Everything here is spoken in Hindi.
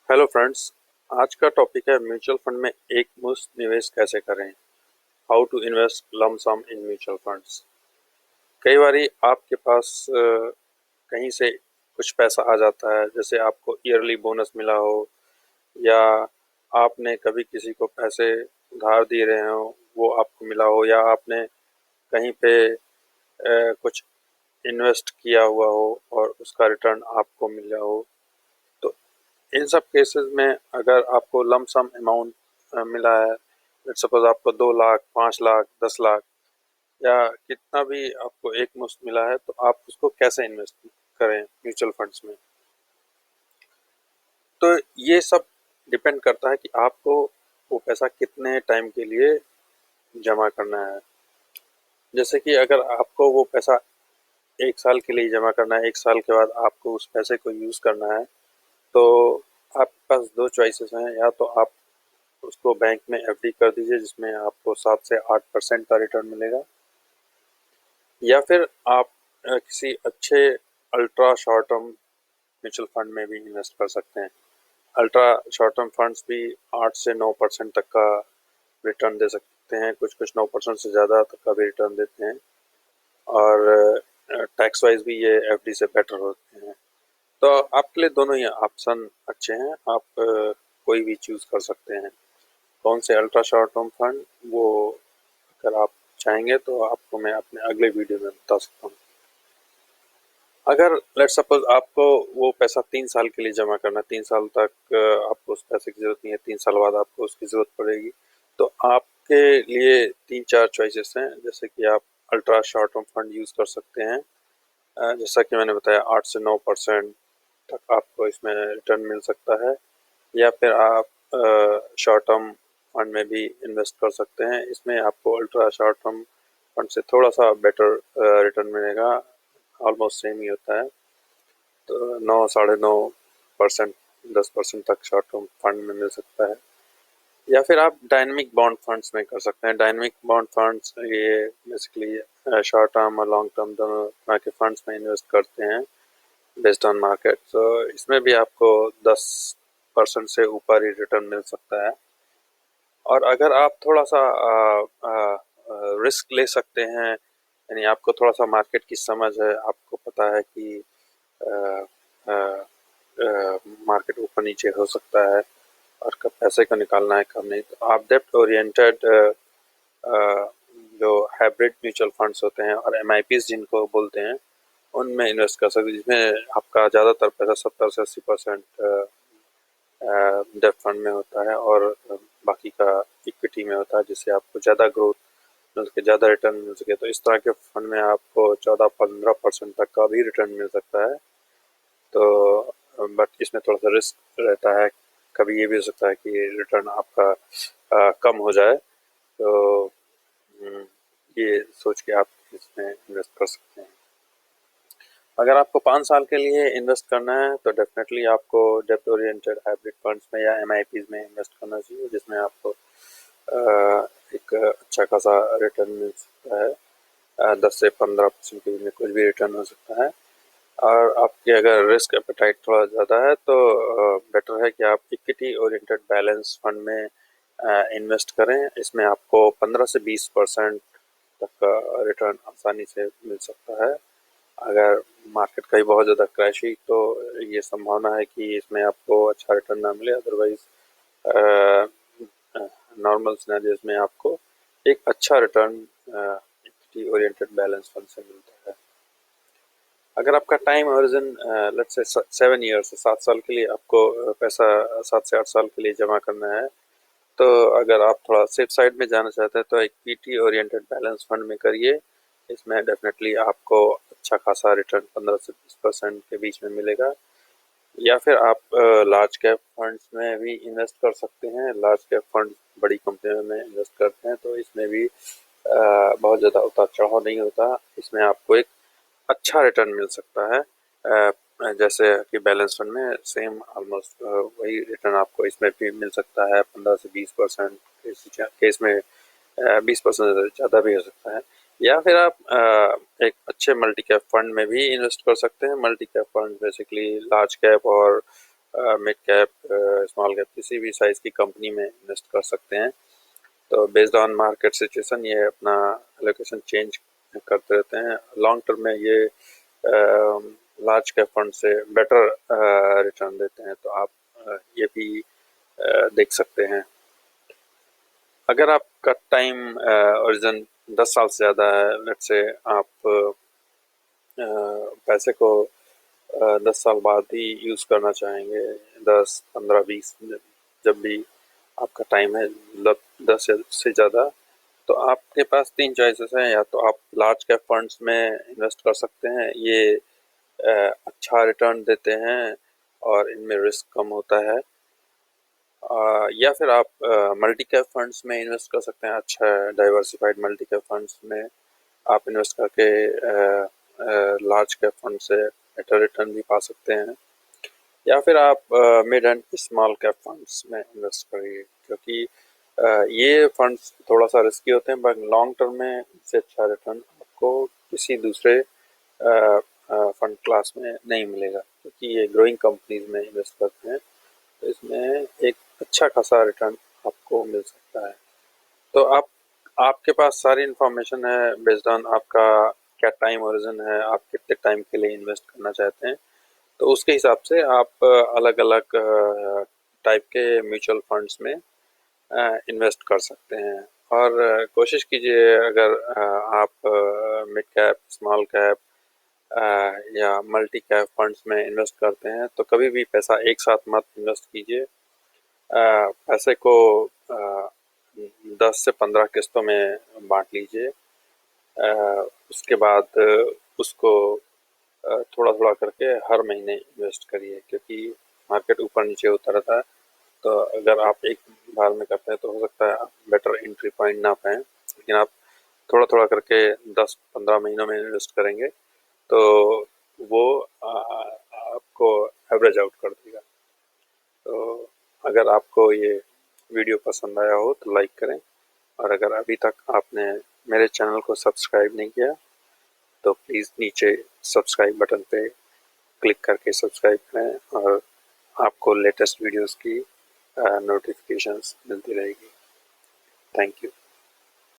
Hello friends. आज का टॉपिक है म्यूचुअल फंड में एक मुश्त निवेश कैसे करें। How to invest lump sum in mutual funds. कई बारी आपके पास कहीं से कुछ पैसा आ जाता है, जैसे आपको ईयरली बोनस मिला हो, या आपने कभी किसी को पैसे उधार दे रहे हो, वो आपको मिला हो, या आपने कहीं पे कुछ इन्वेस्ट किया हुआ हो और उसका रिटर्न आपको मिला हो। तो इन सब केसेस में अगर आपको लम सम अमाउंट मिला है, लेट्स सपोज आपको 2 लाख, 5 लाख, 10 लाख, या कितना भी आपको एक मुश्त मिला है, तो आप उसको कैसे इन्वेस्ट करें म्यूचुअल फंड्स में। तो ये सब डिपेंड करता है कि आपको वो पैसा कितने टाइम के लिए जमा करना है। जैसे कि अगर आपको वो पैसा 1 साल के लिए जमा करना है, 1 साल के बाद आपको उस पैसे को यूज़ करना है, तो आपके पास दो चॉइसेस हैं। या तो आप उसको बैंक में एफडी कर दीजिए, जिसमें आपको 7 से 8% का रिटर्न मिलेगा, या फिर आप किसी अच्छे ultra short term mutual fund में भी इन्वेस्ट कर सकते हैं। अल्ट्रा शॉर्ट टर्म फंड्स भी 8 से 9% तक का रिटर्न दे सकते हैं, कुछ कुछ 9% से ज़्यादा तक का भी रिटर्न देते हैं, और टैक्स वाइज भी ये एफडी से बेटर होते हैं। तो आपके लिए दोनों ही ऑप्शन अच्छे हैं, आप कोई भी चूज़ कर सकते हैं। कौन से अल्ट्रा शॉर्ट टर्म फंड, वो अगर आप चाहेंगे तो आपको मैं अपने अगले वीडियो में बता सकता हूँ। अगर लेट्स सपोज आपको वो पैसा 3 साल के लिए जमा करना है, 3 साल तक आपको उस पैसे की जरूरत नहीं है, 3 साल बाद आपको उसकी जरूरत पड़ेगी, तो आपके लिए 3-4 चॉइसेस हैं। जैसे कि आप ultra short term fund use कर सकते हैं, जैसा कि मैंने बताया 8 से 9% तक आपको इसमें रिटर्न मिल सकता है। या फिर आप शॉर्ट टर्म फंड में भी इन्वेस्ट कर सकते हैं, इसमें आपको अल्ट्रा शॉर्ट टर्म फंड से थोड़ा सा बेटर रिटर्न मिलेगा, ऑलमोस्ट सेम ही होता है। तो 9, 9.5%, 10% तक शॉर्ट टर्म फंड में मिल सकता है। या फिर आप डायनेमिक बॉन्ड फंड्स में कर सकते हैं। डायनेमिक बॉन्ड फंड्स ये बेसिकली शॉर्ट टर्म और लॉन्ग टर्म दोनों तरह के फंड्स में इन्वेस्ट करते हैं बेस्ड ऑन मार्केट। तो इसमें भी आपको 10% से ऊपर ही रिटर्न मिल सकता है। और अगर आप थोड़ा सा रिस्क ले सकते हैं, यानी आपको थोड़ा सा मार्केट की समझ है, आपको पता है कि मार्केट ऊपर नीचे हो सकता है और कब पैसे को निकालना है कब नहीं, तो आप डेप्ट ओरिएंटेड जो हाइब्रिड म्यूचुअल फंड्स होते हैं और एमआईपीज जिनको बोलते हैं, उनमें इन्वेस्ट कर सकते हैं, जिसमें आपका ज़्यादातर पैसा 70 से 80% डेब्ट फंड में होता है और बाकी का इक्विटी में होता है, जिससे आपको ज़्यादा ग्रोथ मिल सके, ज़्यादा रिटर्न मिल सके। तो इस तरह के फंड में आपको 14-15% तक का भी रिटर्न मिल सकता है। तो बट इसमें थोड़ा सा रिस्क रहता है, कभी ये भी हो सकता है कि रिटर्न आपका कम हो जाए। तो ये सोच के आप इसमें इन्वेस्ट कर सकते हैं। अगर आपको 5 साल के लिए इन्वेस्ट करना है, तो डेफिनेटली आपको डेप्ट ओरिएंटेड हाइब्रिड फंड्स में या एमआईपीज में इन्वेस्ट करना चाहिए, जिसमें आपको एक अच्छा खासा रिटर्न मिल सकता है। 10 से 15% के बीच में कुछ भी रिटर्न हो सकता है। और आपके अगर रिस्क एपेटाइट थोड़ा ज़्यादा है, तो बेटर है कि आप इक्विटी ओरिएंटेड बैलेंस फंड में इन्वेस्ट करें। इसमें आपको 15 से 20% तक का रिटर्न आसानी से मिल सकता है। अगर मार्केट कहीं बहुत ज़्यादा क्रैश हुई, तो ये संभावना है कि इसमें आपको अच्छा रिटर्न ना मिले। अदरवाइज नॉर्मल सिनेरियोज में आपको एक अच्छा return equity oriented balance fund से मिलता है। अगर आपका time horizon let's say 7 years, 7 साल के लिए आपको पैसा 7 से 8 साल के लिए जमा करना है, तो अगर आप थोड़ा सेफ साइड में जाना चाहते हैं, तो इक्विटी ओरिएंटेड बैलेंस फंड में करिए। इसमें डेफिनेटली आपको अच्छा खासा रिटर्न 15 से 20% के बीच में मिलेगा। या फिर आप लार्ज कैप फंड्स में भी इन्वेस्ट कर सकते हैं। लार्ज कैप फंड बड़ी कंपनियों में इन्वेस्ट करते हैं, तो इसमें भी बहुत ज़्यादा उतार चढ़ाव नहीं होता। इसमें आपको एक अच्छा रिटर्न मिल सकता है, जैसे कि बैलेंस फंड में सेम ऑलमोस्ट वही रिटर्न आपको इसमें भी मिल सकता है, 15 से 20%। केस में 20% से ज़्यादा भी हो सकता है। या फिर आप एक अच्छे मल्टी कैप फंड में भी इन्वेस्ट कर सकते हैं। Multi cap fund basically large cap और मिड कैप, स्मॉल कैप, किसी भी साइज़ की कंपनी में इन्वेस्ट कर सकते हैं। तो बेस्ड ऑन मार्केट सिचुएशन ये अपना एलोकेशन चेंज करते रहते हैं। लॉन्ग टर्म में ये लार्ज कैप फंड से बेटर रिटर्न देते हैं, तो आप ये भी देख सकते हैं। अगर आपका टाइम ओरिजिन 10 साल से ज़्यादा है, लेट्स से आप पैसे को 10 साल बाद ही यूज़ करना चाहेंगे, 10, 15, 20, जब भी आपका टाइम है, मतलब 10 से ज़्यादा, तो आपके पास 3 चॉइसेस हैं। या तो आप लार्ज कैप फंड्स में इन्वेस्ट कर सकते हैं, ये अच्छा रिटर्न देते हैं और इनमें रिस्क कम होता है। या फिर आप मल्टी कैप फंड्स में इन्वेस्ट कर सकते हैं। अच्छा डाइवर्सिफाइड मल्टी कैप फंड्स में आप इन्वेस्ट करके लार्ज कैप फंड से बेटर रिटर्न भी पा सकते हैं। या फिर आप mid and small cap funds में इन्वेस्ट करिए, क्योंकि ये फंड्स थोड़ा सा रिस्की होते हैं, बट लॉन्ग टर्म में इससे अच्छा रिटर्न आपको किसी दूसरे फंड क्लास में नहीं मिलेगा, क्योंकि ये ग्रोइंग कंपनीज में इन्वेस्ट करते हैं, तो इसमें एक अच्छा खासा रिटर्न आपको मिल सकता है। तो आपके पास सारी इन्फॉर्मेशन है बेस्ड ऑन आपका क्या टाइम ओरिजिन है, आप कितने टाइम के लिए इन्वेस्ट करना चाहते हैं, तो उसके हिसाब से आप अलग अलग टाइप के म्यूचुअल फंड्स में इन्वेस्ट कर सकते हैं। और कोशिश कीजिए, अगर आप मिड कैप, स्मॉल कैप या मल्टी कैप फंड्स में इन्वेस्ट करते हैं, तो कभी भी पैसा एक साथ मत इन्वेस्ट कीजिए। पैसे को 10 से 15 किस्तों में बांट लीजिए। उसके बाद उसको थोड़ा थोड़ा करके हर महीने इन्वेस्ट करिए, क्योंकि मार्केट ऊपर नीचे होता रहता है। तो अगर आप एक बार में करते हैं तो हो सकता है आप बेटर एंट्री पॉइंट ना पाएँ, लेकिन आप थोड़ा थोड़ा करके 10-15 महीनों में इन्वेस्ट करेंगे तो वो आपको एवरेज आउट कर देगा। तो अगर आपको ये वीडियो पसंद आया हो तो लाइक करें, और अगर अभी तक आपने मेरे चैनल को सब्सक्राइब नहीं किया तो प्लीज़ नीचे सब्सक्राइब बटन पे क्लिक करके सब्सक्राइब करें, और आपको लेटेस्ट वीडियोस की नोटिफिकेशंस मिलती रहेगी। Thank you.